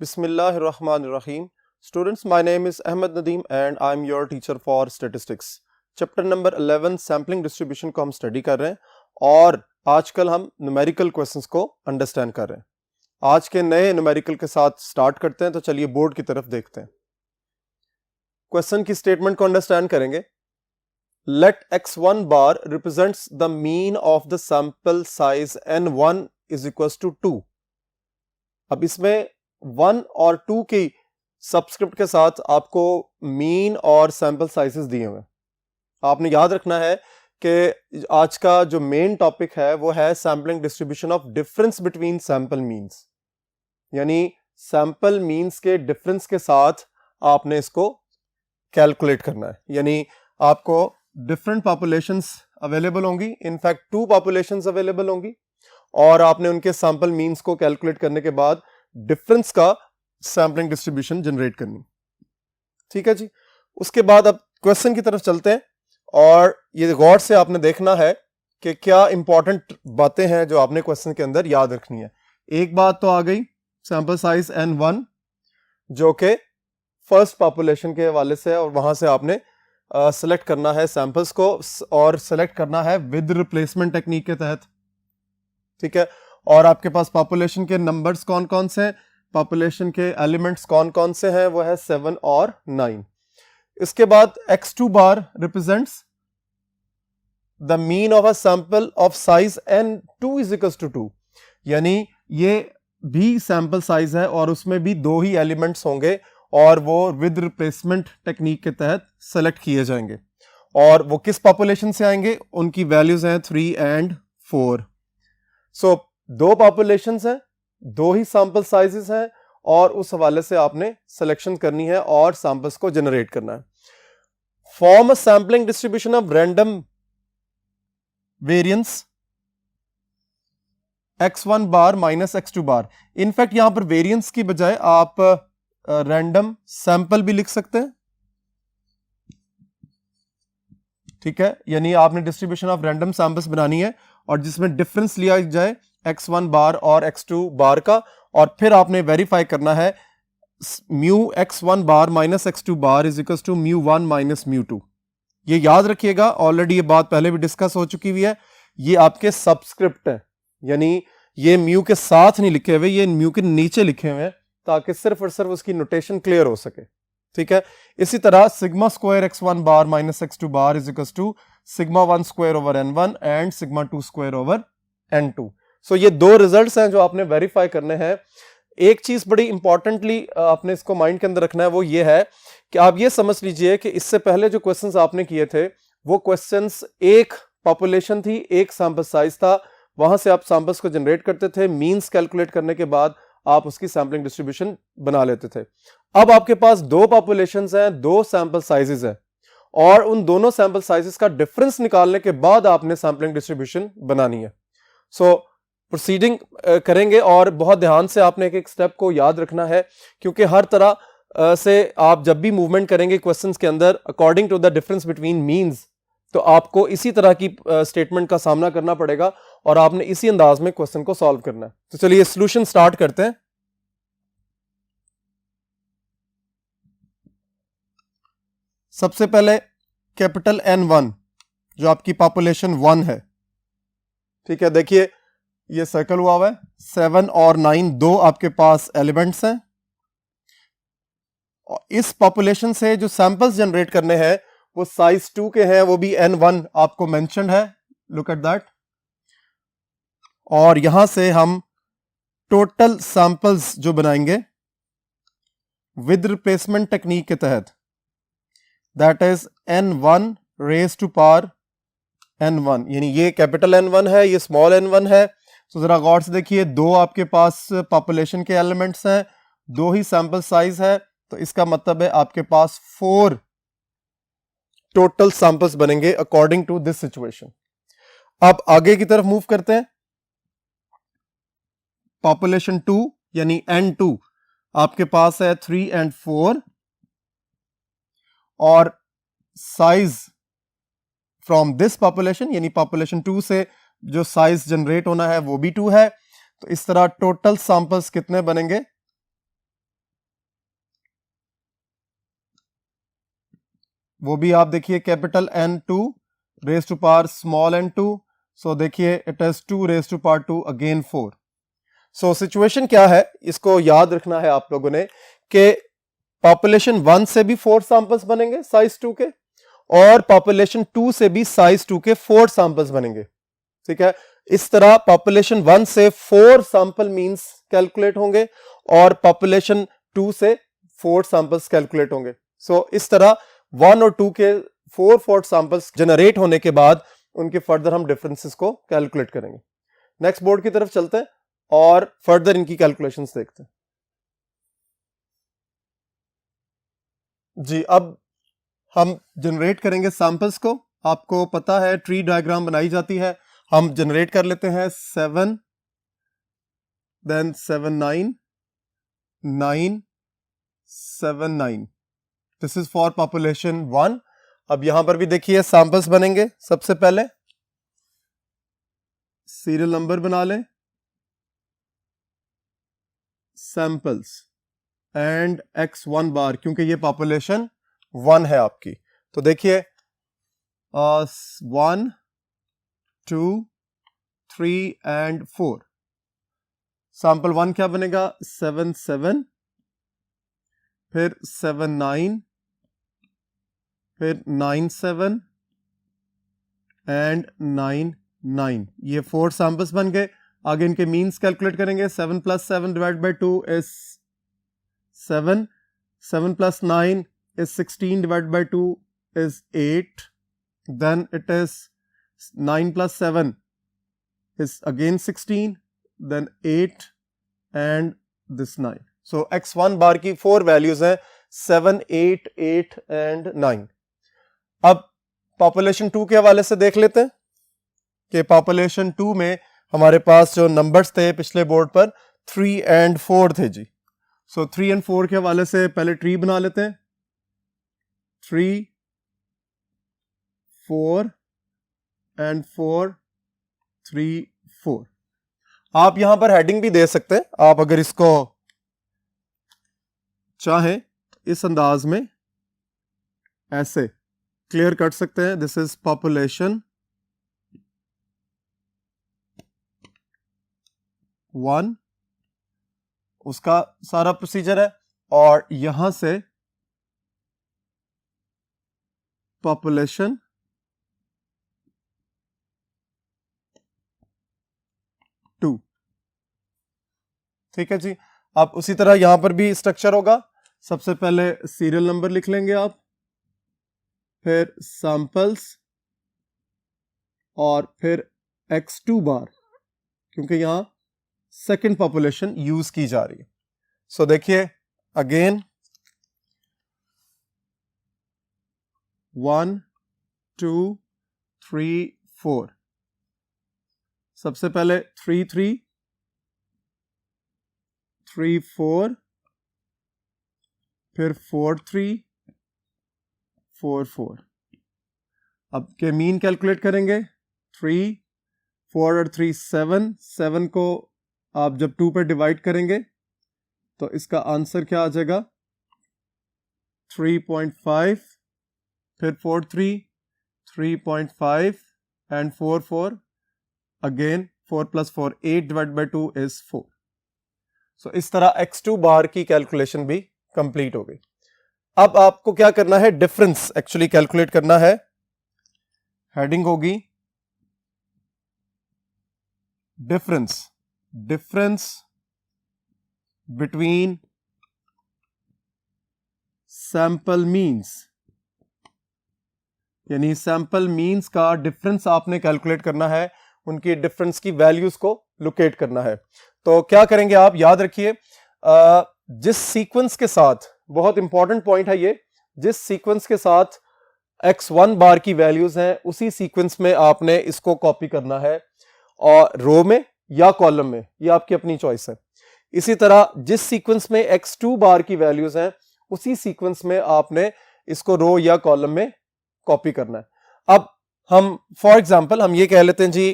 Bismillahirrahmanirrahim. Students, my name is Ahmed Nadeem and I am your teacher for statistics. Chapter number 11 sampling distribution को हम study कर रहे हैं और आजकल हम न्यूमेरिकल क्वेश्चंस को अंडरस्टैंड कर रहे हैं। आज के नए न्यूमेरिकल के साथ स्टार्ट करते हैं, तो चलिए बोर्ड की तरफ देखते हैं। क्वेश्चन की स्टेटमेंट को अंडरस्टैंड करेंगे। Let x1 bar represents the mean of the sample size n1 is equals to 2। अब इसमें 1 और 2 की सबस्क्रिप्ट के साथ आपको मीन और सैंपल साइजेस दिए हुए हैं। आपने याद रखना है कि आज का जो मेन टॉपिक है वो है sampling distribution of difference between sample means, यानी सैंपल मीन्स के डिफरेंस के साथ आपने इसको कैलकुलेट करना है। यानी आपको डिफरेंट पॉपुलेशंस अवेलेबल होंगी, इनफैक्ट 2 पॉपुलेशंस अवेलेबल होंगी और आपने उनके सैंपल मीन्स को कैलकुलेट करने के बाद डिफरेंस का सैम्पलिंग डिस्ट्रीब्यूशन जनरेट करनी। ठीक है जी। उसके बाद अब क्वेश्चन की तरफ चलते हैं और ये गौर से आपने देखना है कि क्या इंपॉर्टेंट बातें हैं जो आपने क्वेश्चन के अंदर याद रखनी है। एक बात तो आ गई, सैंपल साइज n1 जो कि फर्स्ट पॉपुलेशन के हवाले से है और वहां से आपने सेलेक्ट करना है सैंपल्स को और सेलेक्ट करना है विद रिप्लेसमेंट टेक्निक के तहत। ठीक है। और आपके पास पॉपुलेशन के नंबर्स कौन कौन से हैं, पॉपुलेशन के एलिमेंट्स कौन कौन से हैं, वो है 7 और 9। इसके बाद x2 bar represents the mean of a sample of size n2 is equals to 2, यानी ये भी सैंपल साइज है और उसमें भी 2 ही एलिमेंट्स होंगे और वो विद रिप्लेसमेंट टेक्निक के तहत सेलेक्ट किए जाएंगे। और वो किस पॉपुलेशन से आएंगे, उनकी वैल्यूज हैं 3 एंड 4। सो 2 पॉपुलेशंस हैं, 2 ही सैंपल साइजेस हैं और उस हवाले से आपने सिलेक्शन करनी है और सैंपल्स को जनरेट करना है। Form a sampling distribution of random variance x1 bar minus x2 bar. In fact यहां पर वेरिएंस की बजाय आप रैंडम सैंपल भी लिख सकते हैं। ठीक है, यानी आपने डिस्ट्रीब्यूशन ऑफ रैंडम सैंपल्स बनानी है और जिसमें डिफरेंस लिया जाए x1 बार और x2 बार का, और फिर आपने वेरीफाई करना है mu x1 bar minus x2 bar is equal to μ1 minus μ2। ये याद रखिएगा, ऑलरेडी ये बात पहले भी डिस्कस हो चुकी हुई है। ये आपके सबस्क्रिप्ट है, यानी ये म्यू के साथ नहीं लिखे हुए, ये म्यू के नीचे लिखे हुए हैं ताकि सिर्फ और सिर्फ उसकी नोटेशन क्लियर हो सके। ठीक है। इसी तरह sigma square x1 bar minus x2 bar is equal to sigma 1 square over n1 and sigma 2 square over n2। So ये 2 रिजल्ट्स हैं जो आपने वेरीफाई करने हैं। एक चीज बड़ी इंपॉर्टेंटली आपने इसको माइंड के अंदर रखना है, वो ये है कि आप ये समझ लीजिए कि इससे पहले जो क्वेश्चंस आपने किए थे वो क्वेश्चंस एक पॉपुलेशन थी, एक सैंपल साइज था, वहां से आप सैंपल्स को जनरेट करते थे, मीन्स कैलकुलेट करने के बाद आप उसकी सैम्पलिंग डिस्ट्रीब्यूशन बना लेते थे। अब आपके पास 2 पॉपुलेशंस हैं, 2 सैंपल साइजेस हैं और उन दोनों सैंपल साइजेस का डिफरेंस निकालने के बाद आपने सैम्पलिंग डिस्ट्रीब्यूशन बनानी है। सो प्रोसीडिंग करेंगे और बहुत ध्यान से आपने एक एक स्टेप को याद रखना है, क्योंकि हर तरह से आप जब भी मूवमेंट करेंगे क्वेश्चंस के अंदर according to the difference between means, तो आपको इसी तरह की स्टेटमेंट का सामना करना पड़ेगा और आपने इसी अंदाज में क्वेश्चन को सॉल्व करना है। तो चलिए सॉल्यूशन स्टार्ट करते हैं। सबसे पहले कैपिटल N1 जो आपकी पॉपुलेशन 1 है। ठीक है, देखिए ये सर्कल हुआ हुआ है, 7 और 9 2 आपके पास एलिमेंट्स हैं और इस पॉपुलेशन से जो सैंपल्स जनरेट करने हैं वो साइज 2 के हैं, वो भी N1 आपको मेंशन्ड है, लुक एट दैट। और यहां से हम टोटल सैंपल्स जो बनाएंगे विद रिप्लेसमेंट टेक्निक के तहत, that is n1 raise to power n1, यानी ये कैपिटल N1 है, ये स्मॉल n1 है। तो जरा गौर से देखिए, 2 आपके पास पॉपुलेशन के एलिमेंट्स हैं, 2 ही सैंपल साइज है, तो इसका मतलब है आपके पास 4 टोटल सैंपल्स बनेंगे अकॉर्डिंग टू दिस सिचुएशन। अब आगे की तरफ मूव करते हैं। पॉपुलेशन 2 यानी n2 आपके पास है 3 एंड 4 और साइज फ्रॉम दिस पॉपुलेशन, यानी पॉपुलेशन 2 से जो साइज जनरेट होना है वो भी 2 है। तो इस तरह टोटल सैंपल्स कितने बनेंगे, वो भी आप देखिए capital N2 raise to power small n2, so देखिए it is 2 raise to power 2 again 4। So situation क्या है, इसको याद रखना है आप लोगों ने कि पॉपुलेशन 1 से भी 4 सैंपल्स बनेंगे साइज 2 के, और पॉपुलेशन 2 से भी साइज 2 के 4 सैंपल्स बनेंगे। ठीक है, इस तरह पॉपुलेशन 1 से 4 सैंपल मींस कैलकुलेट होंगे और पॉपुलेशन 2 से 4 सैंपल्स कैलकुलेट होंगे। सो इस तरह 1 और 2 के 4 सैंपल्स जनरेट होने के बाद उनके फर्दर हम डिफरेंसेस को कैलकुलेट करेंगे। नेक्स्ट बोर्ड की तरफ चलते हैं और फर्दर इनकी कैलकुलेशंस देखते हैं। जी, अब हम जनरेट करेंगे सैंपल्स को। आपको पता है ट्री डायग्राम बनाई जाती है, हम जनरेट कर लेते हैं 7 then 7 9 9 7 9। This is for population 1। अब यहां पर भी देखिए सैंपल्स बनेंगे। सबसे पहले सीरियल नंबर बना लें, सैंपल्स एंड x1 बार, क्योंकि ये पॉपुलेशन 1 है आपकी। तो देखिए 1 2 3 एंड 4। सैंपल 1 क्या बनेगा 7 7, फिर 7 9, फिर 9 7 एंड 9 9। ये 4 सैंपल्स बन गए। आगे इनके मीन्स कैलकुलेट करेंगे। 7 + 7 divide by 2 is 7, 7 + 9 is 16 divided by 2 is 8, then it is 9 + 7 is again 16, then 8 and this 9. So x1 बार की 4 वैल्यूज हैं 7 8 8 and 9। अब पॉपुलेशन 2 के हवाले से देख लेते हैं कि पॉपुलेशन 2 में हमारे पास जो नंबर्स थे पिछले बोर्ड पर 3 and 4 थे जी। सो 3 and 4 के हवाले से पहले ट्री बना लेते हैं। 3 4 and 4 3 4। आप यहां पर हेडिंग भी दे सकते हैं, आप अगर इसको चाहें इस अंदाज में ऐसे क्लियर कर सकते हैं। दिस इज पॉपुलेशन 1, उसका सारा प्रोसीजर है, और यहां से पॉपुलेशन 2। ठीक है जी। अब उसी तरह यहां पर भी स्ट्रक्चर होगा। सबसे पहले सीरियल नंबर लिख लेंगे आप, फिर सैंपल्स, और फिर x2 बार, क्योंकि यहां सेकंड पॉपुलेशन यूज की जा रही है। सो देखिए अगेन 1 2 3 4। सबसे पहले 3 3 3 4, फिर 4 3 4 4। अब के मीन कैलकुलेट करेंगे। 3 4 और 3 7, 7 को आप जब 2 पर डिवाइड करेंगे तो इसका आंसर क्या आ जाएगा 3.5, फिर 4 3 3.5 and 4 4 again 4 + 4 8 divide by 2 is 4। सो इस तरह x2 बार की कैलकुलेशन भी कंप्लीट हो गई। अब आपको क्या करना है, डिफरेंस एक्चुअली कैलकुलेट करना है। हेडिंग होगी difference, difference between sample means, यानी सैंपल मीन्स का डिफरेंस आपने कैलकुलेट करना है, उनकी डिफरेंस की वैल्यूज को लोकेट करना है। तो क्या करेंगे आप, याद रखिए जिस सीक्वेंस के साथ, बहुत इंपॉर्टेंट पॉइंट है ये, जिस सीक्वेंस के साथ x1 बार की वैल्यूज हैं उसी सीक्वेंस में आपने इसको कॉपी करना है, और रो में या कॉलम में, ये आपकी अपनी चॉइस है। इसी तरह जिस सीक्वेंस में x2 बार की वैल्यूज हैं उसी सीक्वेंस में आपने इसको रो या कॉलम में कॉपी करना है। अब हम फॉर एग्जांपल हम ये कह लेते हैं जी,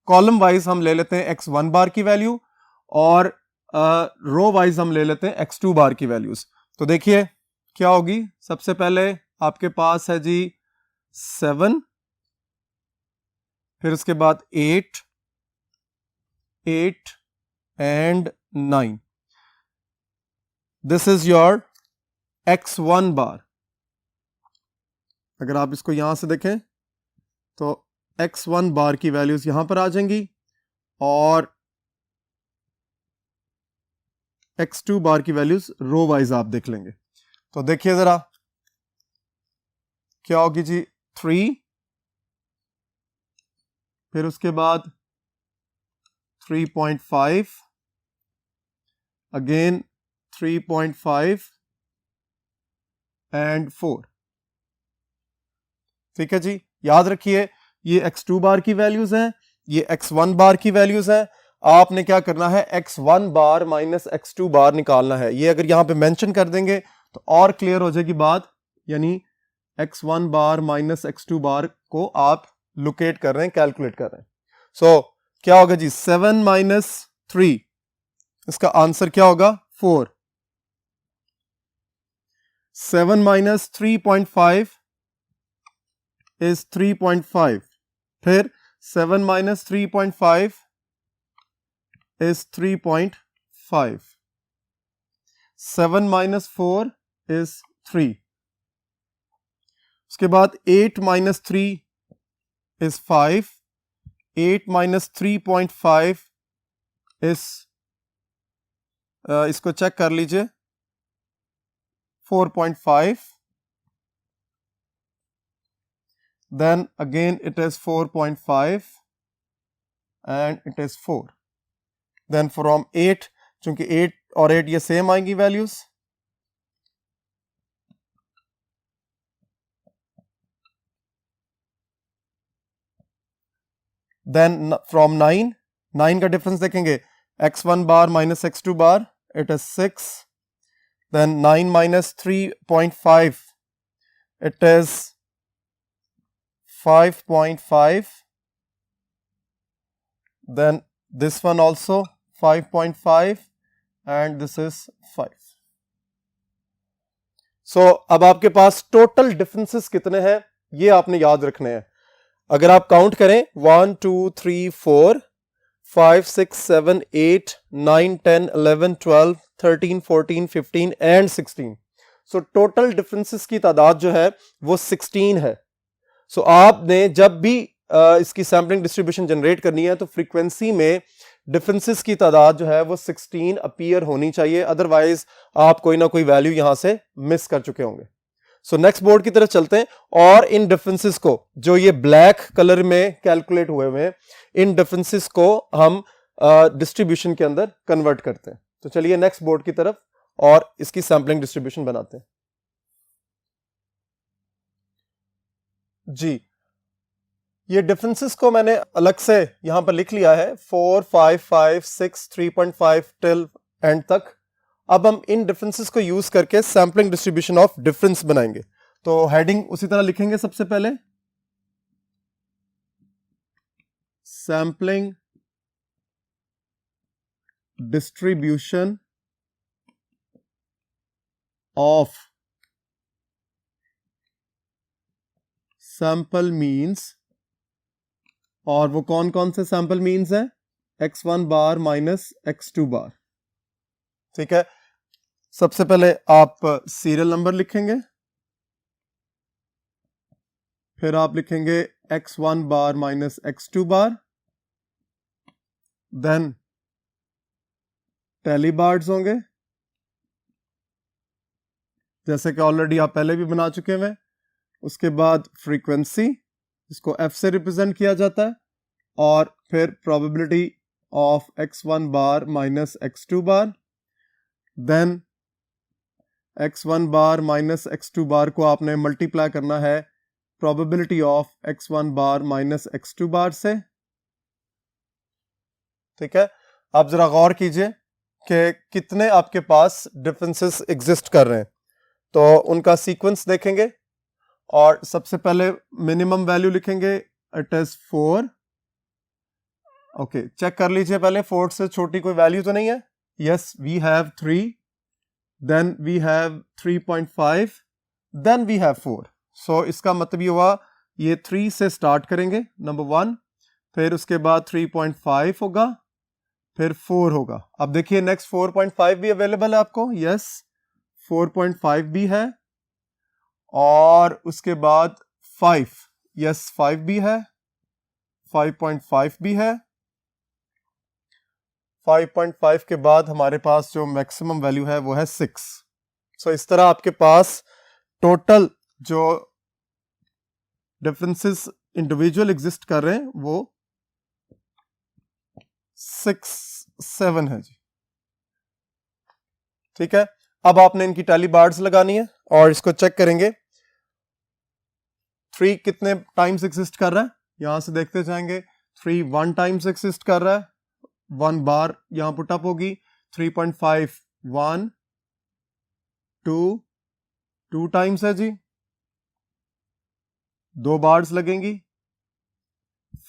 कॉलम वाइज हम ले लेते हैं x1 बार की वैल्यू, और रो वाइज हम ले लेते हैं x2 बार की वैल्यूज। तो देखिए क्या होगी, सबसे पहले आपके पास है जी 7, फिर उसके बाद 8 and 9. This is your x1 बार. अगर आप इसको यहां से देखें तो x1 बार की वैल्यूज यहां पर आ जाएंगी और x2 बार की वैल्यूज रो वाइज आप देख लेंगे. तो देखिए जरा क्या होगी जी 3, फिर उसके बाद 3.5, अगेन 3.5 एंड 4. ठीक है जी, याद रखिए ये x2 बार की वैल्यूज हैं, ये x1 बार की वैल्यूज हैं. आपने क्या करना है, x1 बार माइनस x2 बार निकालना है. ये अगर यहां पे मेंशन कर देंगे तो और क्लियर हो जाएगी बात, यानी x1 bar minus x2 bar को आप लोकेट कर रहे हैं, कैलकुलेट कर रहे हैं. सो क्या होगा जी 7 माइनस 3, इसका आंसर क्या होगा 4. 7 माइनस 3.5 is 3.5. फिर 7 minus 3.5 is 3.5. 7 minus 4 is 3. उसके बाद 8 minus 3 is 5. 8 minus 3.5 is इसको चेक कर लीजिए 4.5. Then again it is 4.5 and it is 4. Then from 8, चूंकि 8 और 8 ये सेम आएंगी वैल्यूज, then from 9 का डिफरेंस देखेंगे, x1 bar minus x2 bar, it is 6. Then 9 minus 3.5, it is 5.5. Then this one also 5.5 and this is 5. So अब आपके पास total differences कितने हैं ये आपने याद रखने हैं. अगर आप काउंट करें 1 2 3 4 5 6 7 8 9 10 11 12 13 14 15 एंड 16. सो टोटल डिफरेंसेस की तादाद जो है वो 16 है. सो आपने जब भी इसकी सैम्पलिंग डिस्ट्रीब्यूशन जनरेट करनी है तो फ्रीक्वेंसी में डिफरेंसेस की तादाद जो है वो 16 अपीयर होनी चाहिए, अदरवाइज आप कोई ना कोई वैल्यू यहां से मिस कर चुके होंगे. सो नेक्स्ट बोर्ड की तरफ चलते हैं और इन डिफरेंसेस को, जो ये ब्लैक कलर में कैलकुलेट हुए हुए हैं, इन डिफरेंसेस को हम डिस्ट्रीब्यूशन के अंदर कन्वर्ट करते हैं. तो चलिए नेक्स्ट बोर्ड की तरफ और इसकी सैम्पलिंग डिस्ट्रीब्यूशन बनाते हैं. जी, ये डिफरेंसेस को मैंने अलग से यहां पर लिख लिया है 4 5 5 6 3.5 टिल एंड तक. अब हम इन डिफरेंसेस को यूज करके सैम्पलिंग डिस्ट्रीब्यूशन ऑफ डिफरेंस बनाएंगे. तो हेडिंग उसी तरह लिखेंगे, सबसे पहले sampling distribution of sample means, और वो कौन कौन से सैंपल मीन्स है, x1 बार माइनस x2 बार. ठीक है, सबसे पहले आप सीरियल नंबर लिखेंगे, फिर आप लिखेंगे x1 bar minus x2 bar, then tally bars होंगे जैसे कि ऑलरेडी आप पहले भी बना चुके हैं. उसके बाद फ्रीक्वेंसी, इसको f से रिप्रेजेंट किया जाता है, और फिर probability of x1 bar minus x2 bar. Then x1 bar minus x2 bar को आपने मल्टीप्लाई करना है probability of x1 bar minus x2 bar से. ठीक है, आप जरा गौर कीजिए कि कितने आपके पास डिफरेंसेस एग्जिस्ट कर रहे हैं. तो उनका सीक्वेंस देखेंगे और सबसे पहले मिनिमम वैल्यू लिखेंगे, इट इज 4. ओके, चेक कर लीजिए पहले 4 से छोटी कोई वैल्यू तो नहीं है. Yes, we have 3, then we have 3.5, then we have 4। So इसका मतलब ये हुआ ये 3 से स्टार्ट करेंगे नंबर 1, फिर उसके बाद 3.5 होगा, फिर 4 होगा। अब देखिए नेक्स्ट 4.5 भी अवेलेबल है आपको, यस 4.5 भी है, और उसके बाद 5, यस 5 भी है, 5.5 भी है। 5.5 के बाद हमारे पास जो मैक्सिमम वैल्यू है वो है 6। सो इस तरह आपके पास टोटल जो डिफरेंसेस इंडिविजुअल एग्जिस्ट कर रहे हैं वो 7 है जी। ठीक है, अब आपने इनकी टैली बार्स लगानी है और इसको चेक करेंगे 3 कितने टाइम्स एग्जिस्ट कर रहा है, यहां से देखते जाएंगे। 3 1 टाइम्स एग्जिस्ट कर रहा है, 1 बार यहां पुट अप होगी। 3.5 1 2 टाइम्स है जी, 2 बार्स लगेंगी।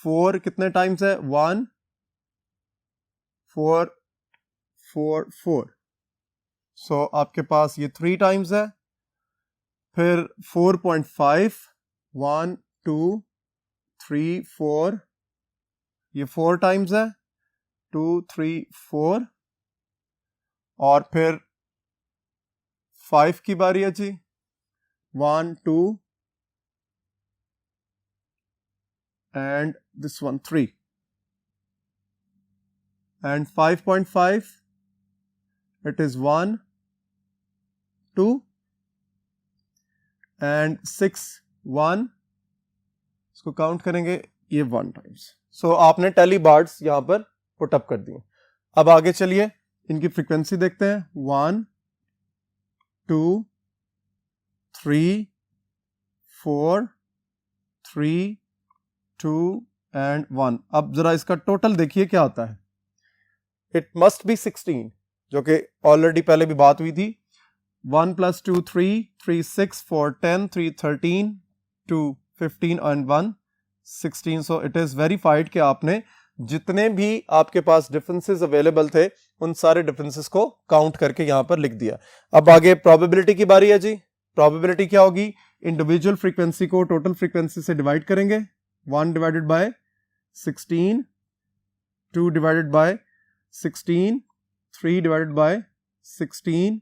4 कितने टाइम्स है, 1 4 4 4। सो आपके पास ये 3 टाइम्स है। फिर 4.5 1 2 3 4, ये 4 टाइम्स है, 2 3 4। और फिर 5 की बारी है जी, 1 2 and this one 3, and 5.5 it is 1 2 and 6 1, इसको काउंट करेंगे ये 1 टाइम्स। सो आपने टैली बार्स यहां पर पुट अप कर दिए। अब आगे चलिए इनकी फ्रीक्वेंसी देखते हैं, 1 2 3 4 3 2 and 1। अब जरा इसका टोटल देखिए क्या आता है, इट मस्ट बी 16, जो कि ऑलरेडी पहले भी बात हुई थी। 1 + 2 3 3 6 4 10 3 13 2 15 and 1 16। So it is verified कि आपने जितने भी आपके पास डिफरेंसेस अवेलेबल थे उन सारे डिफरेंसेस को काउंट करके यहां पर लिख दिया। अब आगे प्रोबेबिलिटी की बारी है जी। प्रोबेबिलिटी क्या होगी, इंडिविजुअल फ्रीक्वेंसी को टोटल फ्रीक्वेंसी से डिवाइड करेंगे। 1 divided by 16, 2 divided by 16, 3 divided by 16,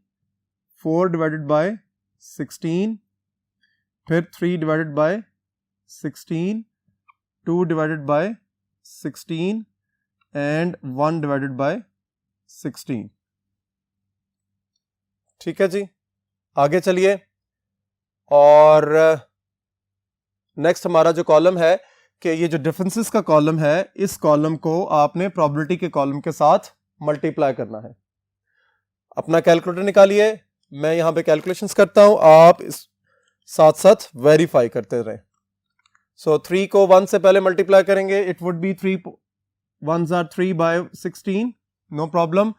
4 divided by 16, फिर 3 divided by 16, 2 divided by 16 and 1 divided by 16। ठीक है जी, आगे चलिए। और नेक्स्ट हमारा जो कॉलम है कि ये जो डिफरेंसेस का कॉलम है, इस कॉलम को आपने प्रोबेबिलिटी के कॉलम के साथ मल्टीप्लाई करना है। अपना कैलकुलेटर निकालिए, मैं यहां पे कैलकुलेशंस करता हूं, आप इस साथ साथ वेरीफाई करते रहें। सो 3 को 1 से पहले मल्टीप्लाई करेंगे, it would be 3 1s are 3 by 16, no problem.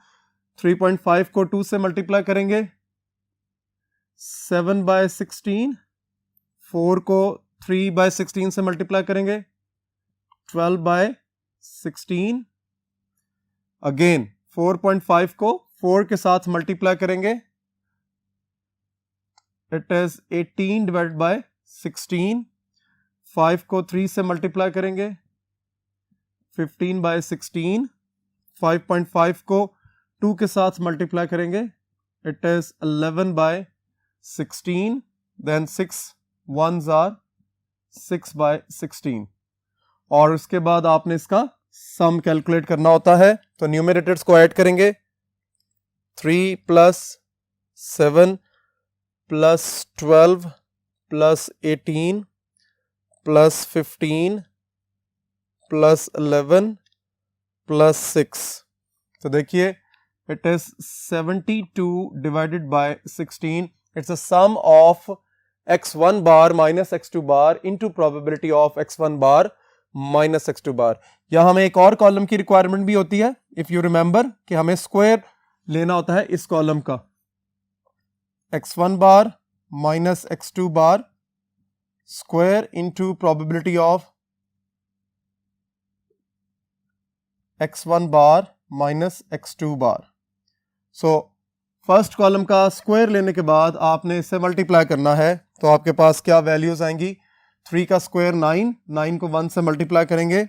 3.5 को 2 से मल्टीप्लाई करेंगे, 7 by 16। 4 को 3 by 16 से मल्टीप्लाई करेंगे, 12 by 16। अगेन 4.5 को 4 के साथ मल्टीप्लाई करेंगे, इट इज 18 डिवाइडेड बाय 16। 5 को 3 से मल्टीप्लाई करेंगे, 15 by 16। 5.5 को 2 के साथ मल्टीप्लाई करेंगे, it is 11 by 16। Then 6 1s are 6 by 16। और उसके बाद आपने इसका सम कैलकुलेट करना होता है, तो न्यूमरेटर्स को ऐड करेंगे। 3 + 7 + 12 + 18 + 15 + 11 + 6। तो देखिए it is 72 divided by 16। It's a sum of x1 bar minus x2 bar into probability of x1 bar minus x2 bar। यहां हमें एक और कॉलम की रिक्वायरमेंट भी होती है, इफ यू रिमेंबर, कि हमें स्क्वायर लेना होता है इस कॉलम का। x1 bar minus x2 bar square into probability of x1 bar minus x2 bar। So first column का स्क्वायर लेने के बाद आपने इससे मल्टीप्लाई करना है, तो आपके पास क्या वैल्यूज आएंगी, 3 का स्क्वायर 9, 9 को 1 से मल्टीप्लाई करेंगे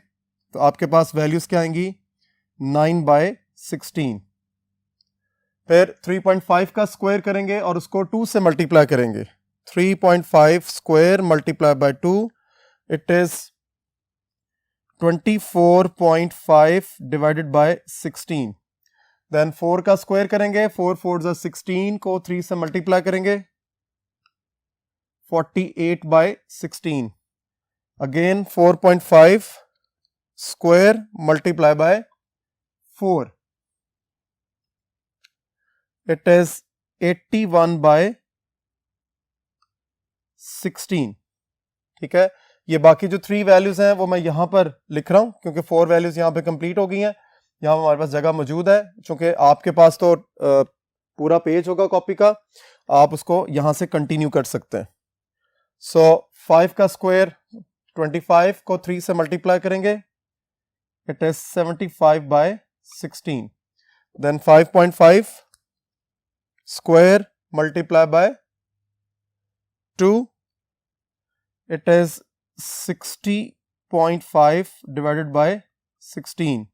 तो आपके पास वैल्यूज क्या आएंगी 9/16। फिर 3.5 का स्क्वायर करेंगे और उसको 2 से मल्टीप्लाई करेंगे, 3.5 square multiply by 2, it is 24.5 divided by 16। Then 4 का स्क्वायर करेंगे, 4 4 जा 16 को 3 से मल्टीप्लाई करेंगे, 48/16। Again 4.5 square multiply bye 4, it is 81/16। ठीक है, ये बाकी जो 3 वैल्यूज हैं वो मैं यहां पर लिख रहा हूं क्योंकि 4 वैल्यूज यहां पे कंप्लीट हो गई हैं। यहां हमारे पास जगह मौजूद है, क्योंकि आपके पास तो पूरा पेज होगा कॉपी का, आप उसको यहां से कंटिन्यू कर सकते हैं। सो 5 का स्क्वायर 25 को 3 से मल्टीप्लाई करेंगे, it is 75/16। Then 5.5 square multiply by 2, it is 60.5 divided by 16.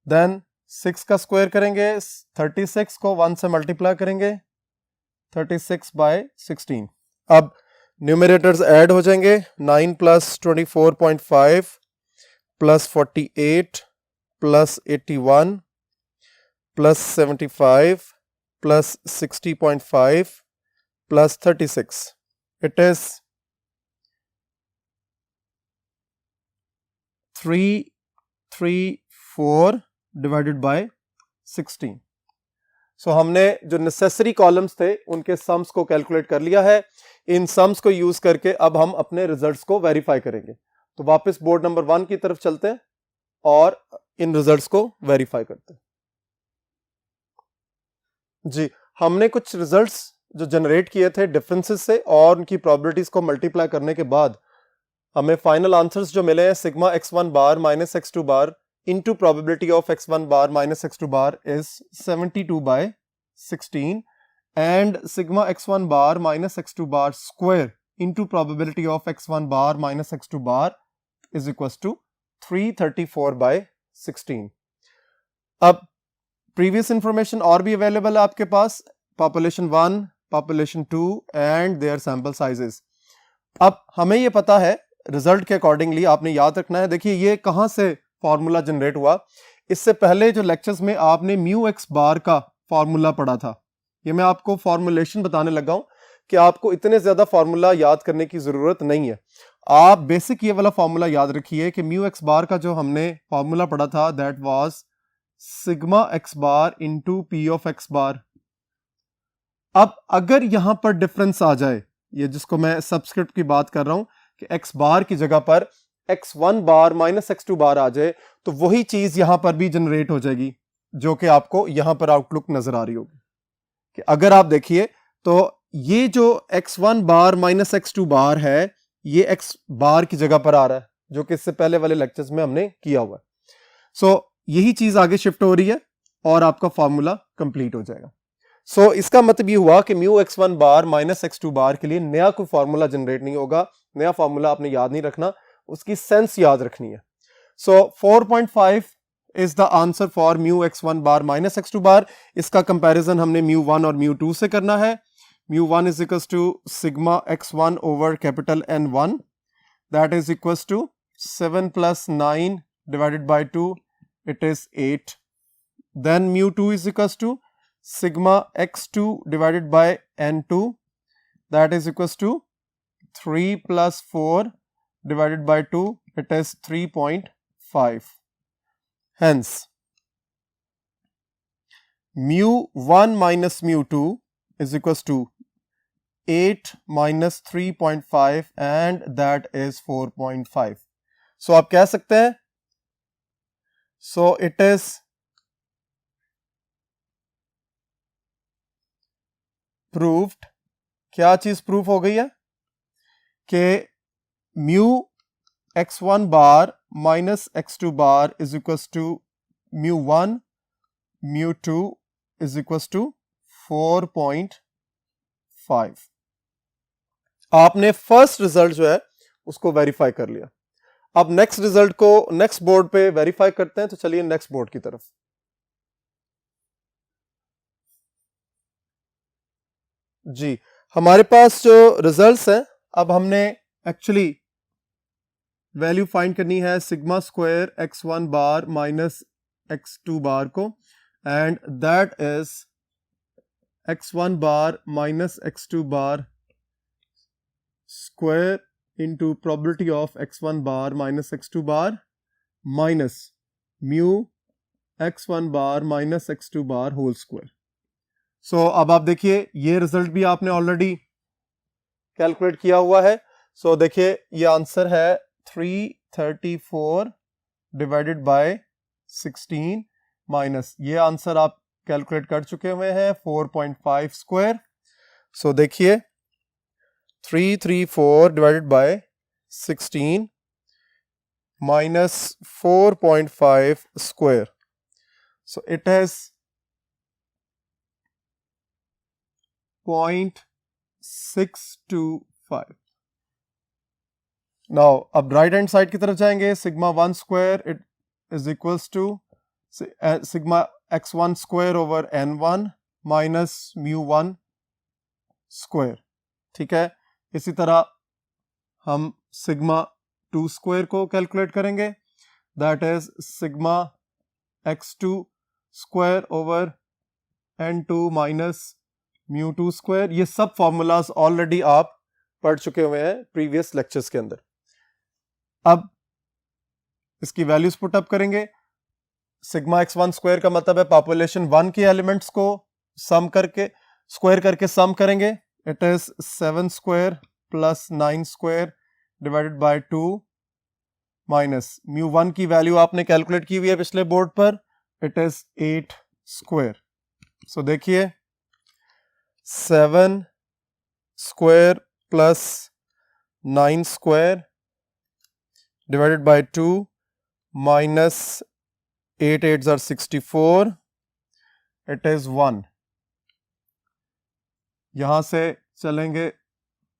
Then 6 का स्क्वायर करेंगे, 36 को 1 से मल्टीप्लाई करेंगे, 36/16। अब न्यूमरेटर्स ऐड हो जाएंगे, 9 + 24.5 + 48 + 81 + 75 + 60.5 + 36, it is 334 divided by 16। सो हमने जो नेसेसरी कॉलम्स थे उनके सम्स को कैलकुलेट कर लिया है। इन सम्स को यूज करके अब हम अपने रिजल्ट्स को वेरीफाई करेंगे। तो वापस बोर्ड नंबर 1 की तरफ चलते हैं और इन रिजल्ट्स को वेरीफाई करते हैं। जी, हमने कुछ रिजल्ट्स जो जनरेट किए थे डिफरेंसेस से और उनकी प्रोबेबिलिटीज को मल्टीप्लाई करने के बाद हमें फाइनल आंसर्स जो मिले हैं, sigma x1 bar minus x2 bar into probability of x1 bar minus x2 bar is 72/16 and sigma x1 bar minus x2 bar square into probability of x1 bar minus x2 bar is equals to 334/16। अब previous information और भी available है आपके पास, population 1, population 2 and their sample sizes. अब हमें ये पता है रिजल्ट के अकॉर्डिंगली आपने याद रखना है। देखिए ये कहां से फॉर्मूला जनरेट हुआ, इससे पहले जो लेक्चर्स में आपने म्यू एक्स बार का फॉर्मूला पढ़ा था, ये मैं आपको फॉर्मुलेशन बताने लगा हूं कि आपको इतने ज्यादा फॉर्मूला याद करने की जरूरत नहीं है। आप बेसिक ये वाला फॉर्मूला याद रखिए कि म्यू एक्स बार का जो हमने फॉर्मूला पढ़ा था that was sigma X bar into P of X bar. अब अगर यहां पर डिफरेंस आ जाए, ये जिसको मैं सबस्क्रिप्ट की बात कर रहा हूं कि एक्स बार की जगह पर x1 बार माइनस x2 बार आ जाए, तो वही चीज यहां पर भी जनरेट हो जाएगी जो कि आपको यहां पर आउटलुक नजर आ रही होगी कि अगर आप देखिए तो ये जो x1 बार माइनस x2 बार है ये x बार की जगह पर आ रहा है, जो कि इससे पहले वाले लेक्चर्स में हमने किया हुआ है। सो यही चीज आगे शिफ्ट हो रही है और आपका फॉर्मूला कंप्लीट हो जाएगा। सो इसका मतलब ये हुआ कि mu x1 bar minus x2 बार के लिए नया कोई फॉर्मूला जनरेट नहीं होगा, नया फॉर्मूला आपने याद नहीं रखना, उसकी सेंस याद रखनी है। सो 4.5 is the answer for mu x1 bar minus x2 बार। इसका कंपैरिजन हमने म्यू 1 और म्यू 2 से करना है। Mu 1 is equals to sigma x1 over capital N1, that is equals to 7 + 9 divided by 2, it is 8। Then mu 2 is equals to sigma x2 divided by n2, that is equals to 3 + 4 divided by 2, it is 3.5. Hence mu 1 minus mu 2 is equals to 8 minus 3.5 and that is 4.5. So आप कह सकते हैं, so it is proved. क्या चीज proof हो गई है कि mu x1 bar minus x2 bar is equals to mu 1 mu 2 is equals to 4.5। आपने फर्स्ट रिजल्ट जो है उसको वेरीफाई कर लिया। अब नेक्स्ट रिजल्ट को नेक्स्ट बोर्ड पे वेरीफाई करते हैं, तो चलिए नेक्स्ट बोर्ड की तरफ। जी, हमारे पास जो रिजल्ट्स हैं, अब हमने एक्चुअली वैल्यू फाइंड करनी है sigma square x1 bar minus x2 bar को, and that is x1 bar minus x2 bar square into probability of x1 bar minus x2 bar minus mu x1 bar minus x2 bar whole square. So अब आप देखिए ये result भी आपने already calculate किया हुआ है। सो देखिए ये आंसर है 334 डिवाइडेड बाय 16 माइनस ये आंसर आप कैलकुलेट कर चुके हुए हैं 4.5 स्क्वायर। सो देखिए 334 divided by 16 minus 4.5 square. So it is 0.625. Now अब राइट हैंड साइड की तरफ जाएंगे, sigma 1 square it is equals to sigma x1 square over n1 minus mu 1 square. ठीक है, इसी तरह हम सिग्मा 2 स्क्वायर को कैलकुलेट करेंगे, that is sigma x2 square over n2 minus mu 2 square. ये सब फॉर्मूलाज ऑलरेडी आप पढ़ चुके हुए हैं प्रीवियस लेक्चर्स के अंदर। अब इसकी वैल्यूज पुट अप करेंगे। सिग्मा x1 स्क्वायर का मतलब है पॉपुलेशन 1 के एलिमेंट्स को सम करके स्क्वायर करके सम करेंगे। It is 7 square plus 9 square divided by 2 minus mu 1 की वैल्यू आपने कैलकुलेट की हुई है पिछले बोर्ड पर, it is 8 square. So देखिए 7 square plus 9 square divided by 2 minus 8 8s are 64, it is 1. यहां से चलेंगे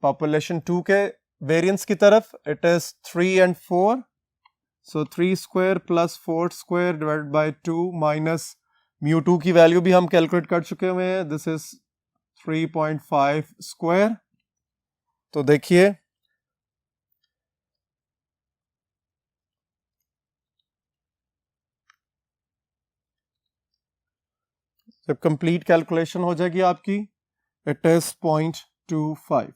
पॉपुलेशन 2 के वेरिएंस की तरफ, it is 3 and 4, so 3 square plus 4 square divided by 2 minus mu 2 की वैल्यू भी हम कैलकुलेट कर चुके हुए हैं, दिस इज 3.5 स्क्वायर। तो देखिए जब कंप्लीट कैलकुलेशन हो जाएगी आपकी, इट इज 0.25।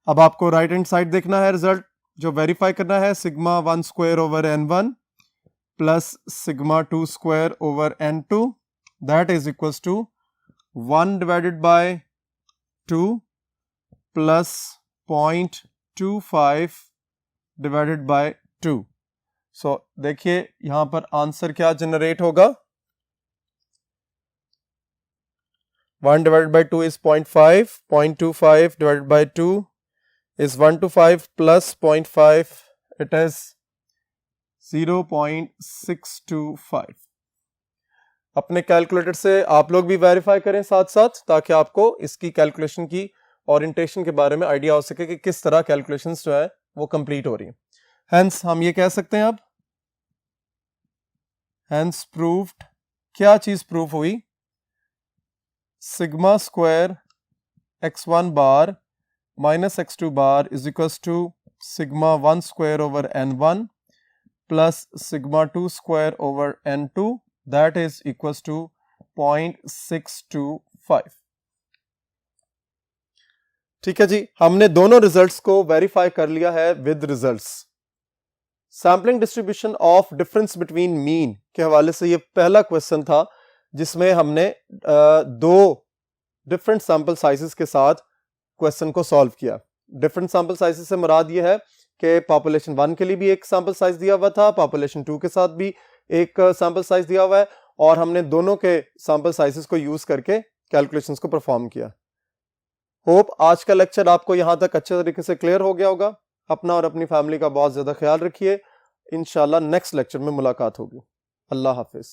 अब आपको राइट हैंड साइड देखना है, रिजल्ट जो वेरीफाई करना है sigma 1 square over n1 plus sigma 2 square over n2, that is equals to 1 divided by 2 plus 0.25 divided by 2। So देखिए यहां पर आंसर क्या जनरेट होगा, 1 divided by 2 is 0.5, 0.25 divided by 2 is 125 plus 0.5, it is 0.625। अपने calculator से आप लोग भी वेरीफाई करें साथ साथ, ताकि आपको इसकी कैलकुलेशन की ओरिएंटेशन के बारे में आइडिया हो सके कि किस तरह कैलकुलेशंस जो है वो कंप्लीट हो रही हैं। हेंस हम ये कह सकते हैं अब, हेंस प्रूव्ड, क्या चीज प्रूव हुई, sigma square x1 bar minus x2 bar is equals to sigma 1 square over n1 plus sigma 2 square over n2, that is equals to 0.625। ठीक है जी, हमने दोनों रिजल्ट्स को वेरीफाई कर लिया है with results. Sampling distribution of difference between mean के हवाले से ये पहला क्वेश्चन था, जिसमें हमने दो डिफरेंट सैंपल साइजेस के साथ क्वेश्चन को सॉल्व किया। डिफरेंट सैंपल साइजेस से मुराद ये है कि पॉपुलेशन 1 के लिए भी एक सैंपल साइज दिया हुआ था, पॉपुलेशन 2 के साथ भी एक सैंपल साइज दिया हुआ है, और हमने दोनों के सैंपल साइजेस को यूज करके कैलकुलेशंस को परफॉर्म किया। होप आज का लेक्चर आपको यहां तक अच्छे तरीके से क्लियर हो गया होगा। अपना और अपनी फैमिली का बहुत ज्यादा ख्याल रखिए। इंशाल्लाह नेक्स्ट लेक्चर में मुलाकात होगी। अल्लाह हाफिज।